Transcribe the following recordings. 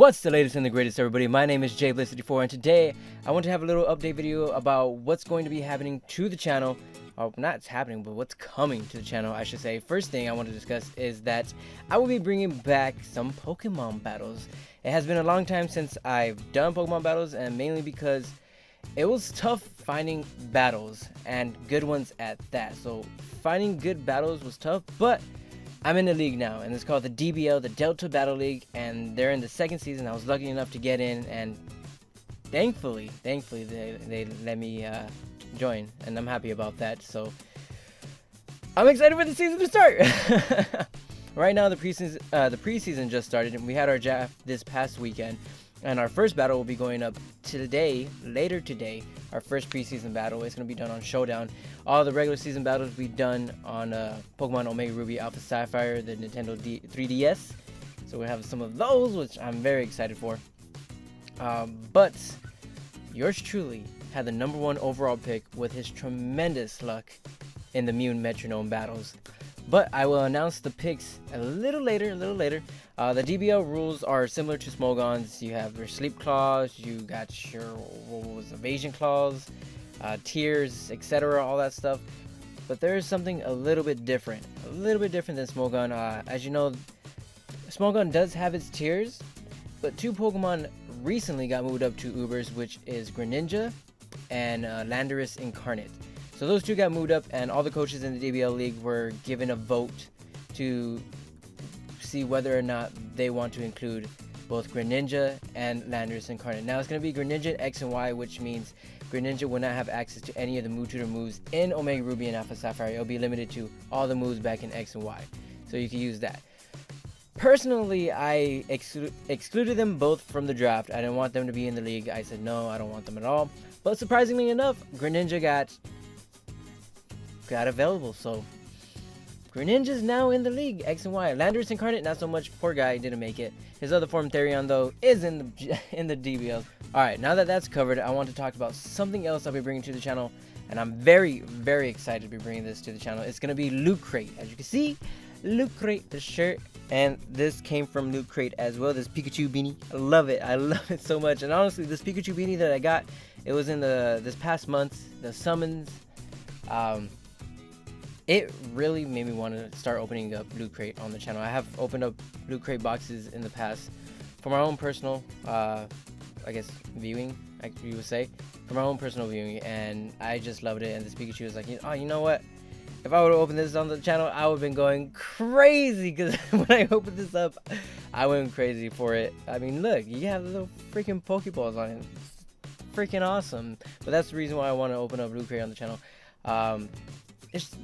What's the latest and the greatest, everybody? My name is JBliss54, and today I want to have a little update video about what's going to be happening to the channel. Or not it's happening, but what's coming to the channel, I should say. First thing I want to discuss is that I will be bringing back some Pokemon battles. It has been a long time since I've done Pokemon battles, and mainly because it was tough finding battles, and good ones at that. So finding good battles was tough, but I'm in the league now, and it's called the DBL, the Delta Battle League, and they're in the second season. I was lucky enough to get in, and thankfully they let me join, and I'm happy about that. So I'm excited for the season to start. Right now, the preseason just started, and we had our draft this past weekend, and our first battle will be going up later today. Our first preseason battle is going to be done on Showdown. All the regular season battles will be done on Pokemon Omega Ruby Alpha Sapphire, the Nintendo 3DS. So we have some of those, which I'm very excited for. But yours truly had the #1 overall pick with his tremendous luck in the Mew Metronome battles. But I will announce the picks a little later. The DBL rules are similar to Smogon's. You have your Sleep Claws, you got your Evasion Claws, tiers, etc., all that stuff. But there is something a little bit different than Smogon. As you know, Smogon does have its tiers, but two Pokemon recently got moved up to Ubers, which is Greninja and Landorus Incarnate. So those two got moved up, and all the coaches in the DBL League were given a vote to see whether or not they want to include both Greninja and Landorus Incarnate. Now it's going to be Greninja X and Y, which means Greninja will not have access to any of the Mewtwo moves in Omega Ruby and Alpha Sapphire. It'll be limited to all the moves back in X and Y, so you can use that. Personally, I excluded them both from the draft. I didn't want them to be in the league. I said no, I don't want them at all. But surprisingly enough, Greninja got available, so Greninja's now in the league, X and Y. Landorus Incarnate, not so much. Poor guy, didn't make it. His other form, Therion, though, is in the DBL. Alright, now that that's covered, I want to talk about something else I'll be bringing to the channel, and I'm very, very excited to be bringing this to the channel. It's going to be Loot Crate. As you can see, Loot Crate, the shirt, and this came from Loot Crate as well, this Pikachu beanie. I love it so much. And honestly, this Pikachu beanie that I got, it was in this past month, the summons. It really made me want to start opening up Loot Crate on the channel. I have opened up Loot Crate boxes in the past for my own personal, I guess, viewing, you would say. For my own personal viewing, and I just loved it. And this Pikachu was like, oh, you know what? If I would have opened this on the channel, I would have been going crazy, because when I opened this up, I went crazy for it. I mean, look, you have little freaking Pokeballs on it. It's freaking awesome. But that's the reason why I want to open up Loot Crate on the channel.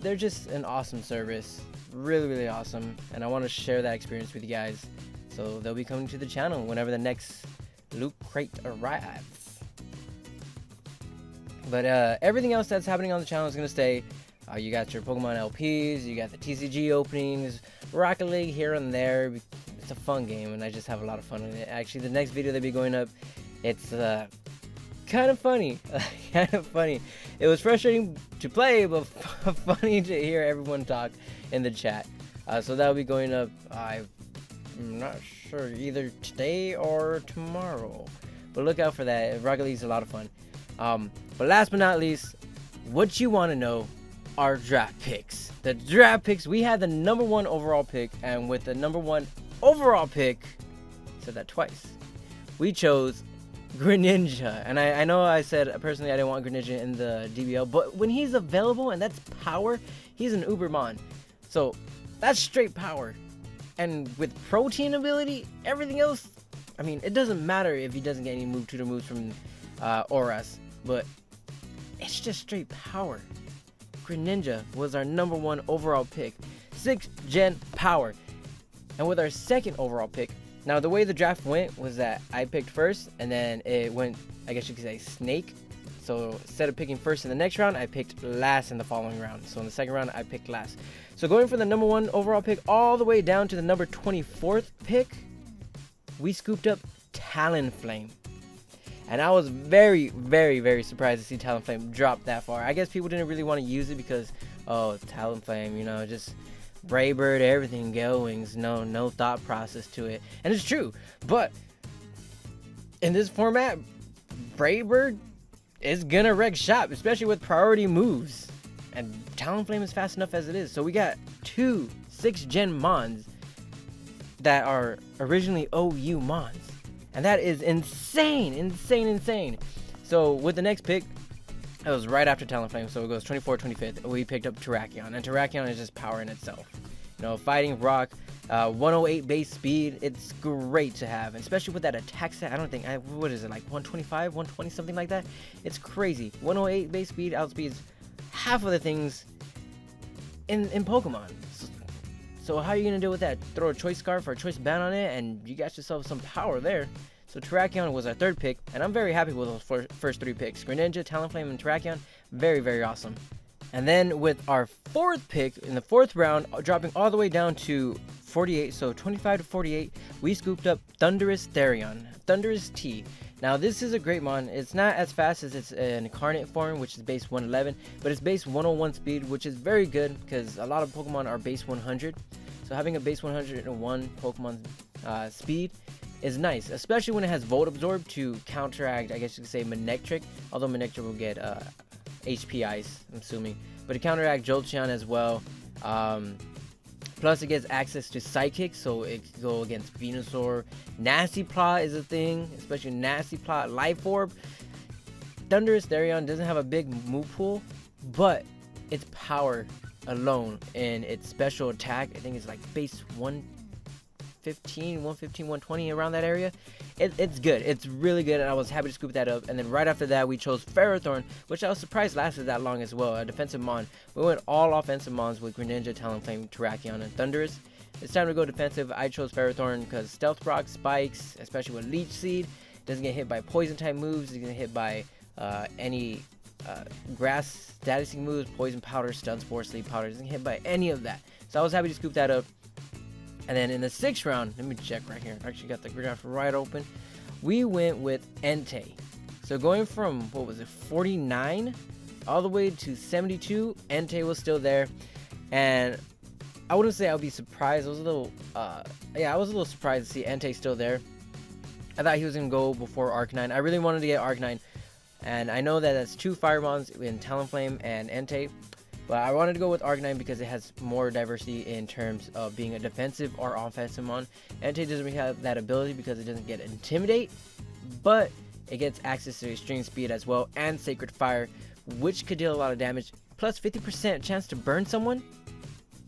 They're just an awesome service, really awesome, and I want to share that experience with you guys. So they'll be coming to the channel whenever the next Loot Crate arrives. But everything else that's happening on the channel is going to stay. You got your Pokemon LPs, you got the TCG openings, Rocket League here and there. It's a fun game, and I just have a lot of fun with it. Actually, the next video that'll be going up, it's kind of funny. It was frustrating to play, but funny to hear everyone talk in the chat. So that'll be going up, I'm not sure, either today or tomorrow, but look out for that. Rocket League's a lot of fun. But last but not least, what you want to know are draft picks. The draft picks, we had the #1 overall pick, and with the #1 overall pick, said that twice, we chose Greninja. And I know I said personally I didn't want Greninja in the DBL, but when he's available, and that's power, he's an Ubermon, so that's straight power. And with protein ability, everything else, I mean, it doesn't matter if he doesn't get any Mewtwo moves from Auras, but it's just straight power. Greninja was our #1 overall pick, 6th gen power. And with our 2nd overall pick, now the way the draft went was that I picked first, and then it went, I guess you could say, snake. So instead of picking first in the next round, I picked last in the following round. So in the second round, I picked last. So going from the #1 overall pick all the way down to the number 24th pick, we scooped up Talonflame. And I was very surprised to see Talonflame drop that far. I guess people didn't really want to use it because, oh, Talonflame, you know, just Braybird, everything going, no thought process to it. And it's true, but in this format, Braybird is gonna wreck shop, especially with priority moves. And Talonflame is fast enough as it is. So we got 2 6th gen Mons that are originally OU Mons. And that is insane, insane, insane. So with the next pick, it was right after Talonflame, so it goes 24, 25th. We picked up Terrakion, and Terrakion is just power in itself. You know, fighting rock, 108 base speed, it's great to have, especially with that attack set. I don't think, what is it, like 125, 120, something like that? It's crazy. 108 base speed outspeeds half of the things in Pokemon. So how are you going to deal with that? Throw a choice scarf or a choice band on it, and you got yourself some power there. So Terrakion was our 3rd pick, and I'm very happy with those first 3 picks. Greninja, Talonflame, and Terrakion, very, very awesome. And then with our 4th pick, in the 4th round, dropping all the way down to 48, so 25 to 48, we scooped up Thundurus Therion, Thundurus T. Now this is a great mon. It's not as fast as its incarnate form, which is base 111, but it's base 101 speed, which is very good because a lot of Pokemon are base 100. So having a base 101 Pokemon speed is nice, especially when it has Volt Absorb to counteract, I guess you could say, Manectric, although Manectric will get HP Ice, I'm assuming, but it counteract Jolteon as well. Plus it gets access to Psychic, so it can go against Venusaur. Nasty Plot is a thing, especially Nasty Plot, Life Orb. Thundurus Therion doesn't have a big move pool, but its power alone and its special attack, I think it's like base 115, 120, around that area. It's good. It's really good, and I was happy to scoop that up. And then right after that, we chose Ferrothorn, which I was surprised lasted that long as well. A defensive mon. We went all offensive mons with Greninja, Talonflame, Terrakion, and Thundurus. It's time to go defensive. I chose Ferrothorn because Stealth Rock, Spikes, especially with Leech Seed, doesn't get hit by poison type moves. It's gonna hit by any grass statusing moves, Poison Powder, Stun Spore, Sleep Powder. Doesn't get hit by any of that. So I was happy to scoop that up. And then in the 6th round, let me check right here. I actually got the graph right open. We went with Entei. So going from, what was it, 49 all the way to 72, Entei was still there. And I wouldn't say I would be surprised. I was a little, I was a little surprised to see Entei still there. I thought he was going to go before Arcanine. I really wanted to get Arcanine. And I know that that's 2 Fire Mons in Talonflame and Entei. But I wanted to go with Arcanine because it has more diversity in terms of being a defensive or offensive mon. Entei doesn't really have that ability because it doesn't get Intimidate, but it gets access to Extreme Speed as well and Sacred Fire, which could deal a lot of damage. Plus 50% chance to burn someone.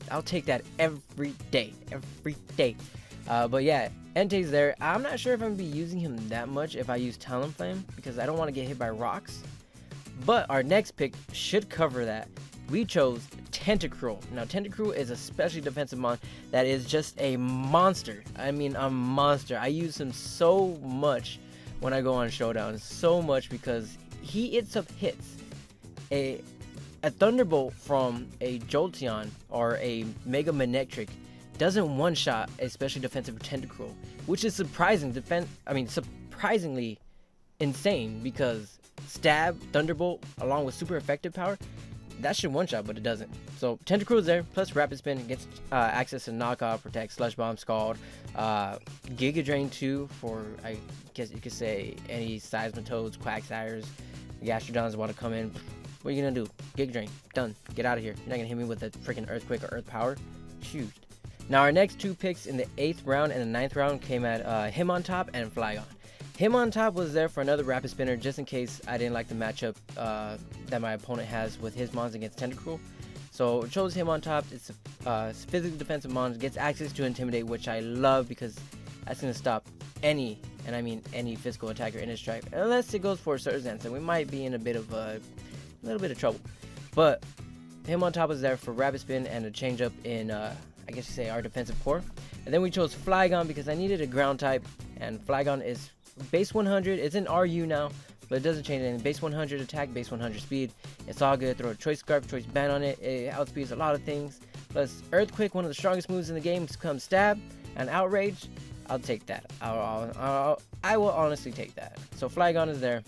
I'll take that every day, but yeah, Entei's there. I'm not sure if I'm going to be using him that much if I use Talonflame because I don't want to get hit by rocks. But our next pick should cover that. We chose Tentacruel. Now, Tentacruel is a specially defensive mon that is just a monster. I mean, a monster. I use him so much when I go on Showdown. So much because he eats up hits. A Thunderbolt from a Jolteon or a Mega Manectric doesn't one-shot a specially defensive Tentacruel, which is surprisingly insane because Stab, Thunderbolt, along with super effective power, that should one-shot, but it doesn't. So Tentacruel is there, plus Rapid Spin, gets access to Knock Off, Protect, Slush Bomb, Scald, Giga Drain 2 for, I guess you could say, any Seismitoads, Quagsires, Gastrodons want to come in. What are you going to do? Giga Drain, done. Get out of here. You're not going to hit me with a freaking Earthquake or Earth Power. Shoot. Now our next 2 picks in the 8th round and the 9th round came at Hitmontop and Flygon. Hitmontop was there for another Rapid Spinner just in case I didn't like the matchup that my opponent has with his mons against Tentacruel. So chose Hitmontop. It's a physically defensive mon, gets access to Intimidate, which I love because that's going to stop any, and I mean any physical attacker in his stripe. Unless it goes for a Surzen, so we might be in a little bit of trouble. But Hitmontop was there for Rapid Spin and a change up in I guess you say our defensive core. And then we chose Flygon because I needed a ground type, and Flygon is base 100. It's in RU now, but it doesn't change anything. Base 100 attack, base 100 speed. It's all good. Throw a Choice Scarf, Choice Band on it. It outspeeds a lot of things. Plus Earthquake, one of the strongest moves in the game, comes Stab and Outrage. I'll take that. I will honestly take that. So Flygon is there.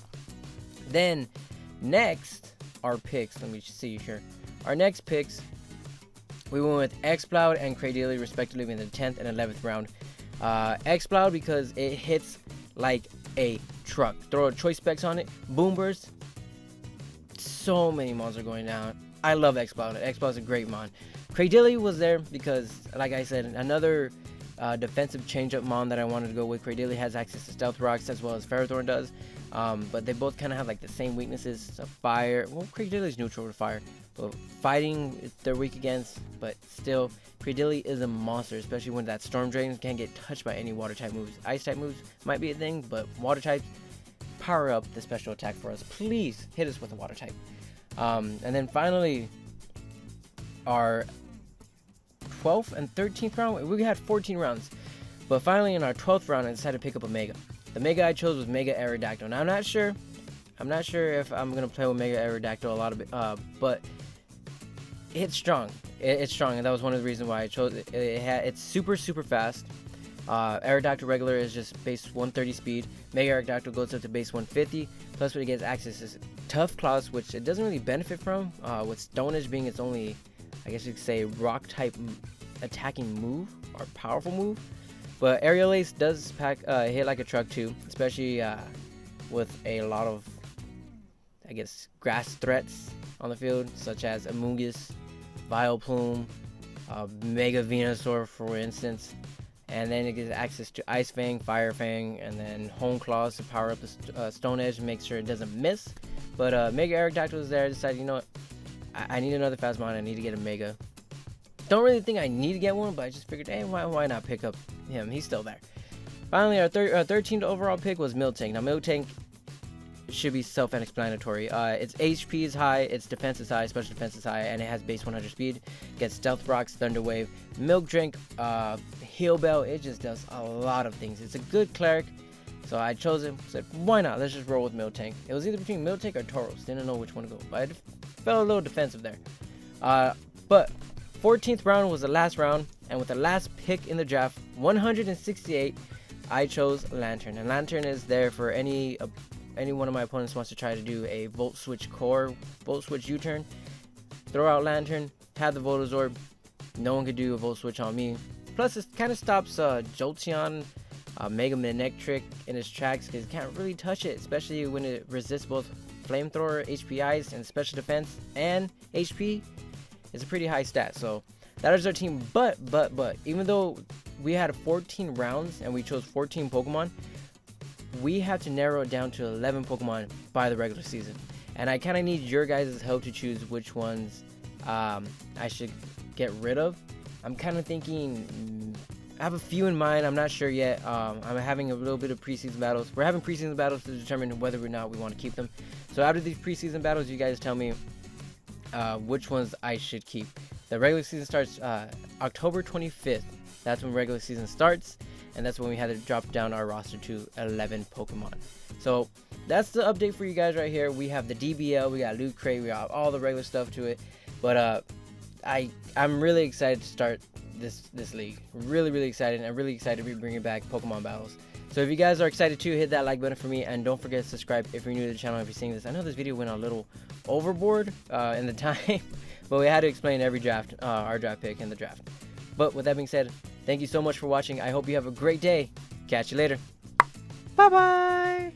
Then next, our picks. Let me see here. Our next picks, we went with Exploud and Cradily respectively in the 10th and 11th round. Exploud because it hits like a truck. Throw a choice specs on it, boom burst. So many mods are going down. I love X-Ball. X-Ball is a great mod. Cradilly was there because, like I said, another defensive change-up mon that I wanted to go with. Cradilly has access to Stealth Rocks as well as Ferrothorn does, but they both kind of have like the same weaknesses of fire. Well, Cradilly's neutral to fire, but fighting they're weak against, but still, Cradilly is a monster, especially when that Storm Drain can't get touched by any water type moves. Ice type moves might be a thing, but water types, power up the special attack for us. Please hit us with a water type. And then finally, our 12th and 13th round, we had 14 rounds, but finally in our 12th round I decided to pick up a Mega. The Mega I chose was Mega Aerodactyl. Now I'm not sure if I'm gonna play with Mega Aerodactyl a lot of it, but it's strong. It's strong, and that was one of the reasons why I chose it. It's super fast. Aerodactyl regular is just base 130 speed. Mega Aerodactyl goes up to base 150. Plus, what it gets access is Tough Claws, which it doesn't really benefit from. With Stone Edge being its only, I guess you could say, rock type attacking move or powerful move. But Aerial Ace does hit like a truck too, especially with a lot of, I guess, grass threats on the field, such as Amoonguss, Vileplume, Mega Venusaur, for instance. And then it gives access to Ice Fang, Fire Fang, and then Hone Claws to power up the Stone Edge and make sure it doesn't miss. But Mega Aerodactyl was there. I decided, you know what, I need another fast mon. I need to get a Mega. Don't really think I need to get one, but I just figured, hey, why not pick up him? He's still there. Finally, our 13th overall pick was Miltank. Now, Miltank should be self-explanatory. Its HP is high, its defense is high, special defense is high, and it has base 100 speed. Gets Stealth Rocks, Thunder Wave, Milk Drink, Heal Bell. It just does a lot of things. It's a good cleric, so I chose him. Said, why not? Let's just roll with Miltank. It was either between Miltank or Tauros. Didn't know which one to go, but I felt a little defensive there. But 14th round was the last round, and with the last pick in the draft, 168, I chose Lantern. And Lantern is there for any one of my opponents wants to try to do a Volt Switch Core, Volt Switch U-turn. Throw out Lantern, have the Voltazorb. No one could do a Volt Switch on me. Plus, it kind of stops Jolteon, Mega Manectric in his tracks because it can't really touch it, especially when it resists both Flamethrower, HP Ice, and Special Defense and HP. It's a pretty high stat, so that is our team. But even though we had 14 rounds and we chose 14 Pokemon, we have to narrow it down to 11 Pokemon by the regular season. And I kind of need your guys' help to choose which ones I should get rid of. I'm kind of thinking, I have a few in mind. I'm not sure yet. I'm having a little bit of preseason battles. We're having preseason battles to determine whether or not we want to keep them. So after these preseason battles, you guys tell me which ones I should keep. The regular season starts October 25th. That's when regular season starts, and that's when we had to drop down our roster to 11 Pokemon. So that's the update for you guys right here. We have the DBL, we got Loot Crate, we got all the regular stuff to it. But I'm really excited to start this league. Really excited, and I'm really excited to be bringing back Pokemon battles. So if you guys are excited too, hit that like button for me, and don't forget to subscribe if you're new to the channel. If you're seeing this, I know this video went a little overboard in the time, but we had to explain every draft, our draft pick in the draft. But with that being said, thank you so much for watching. I hope you have a great day. Catch you later. Bye bye.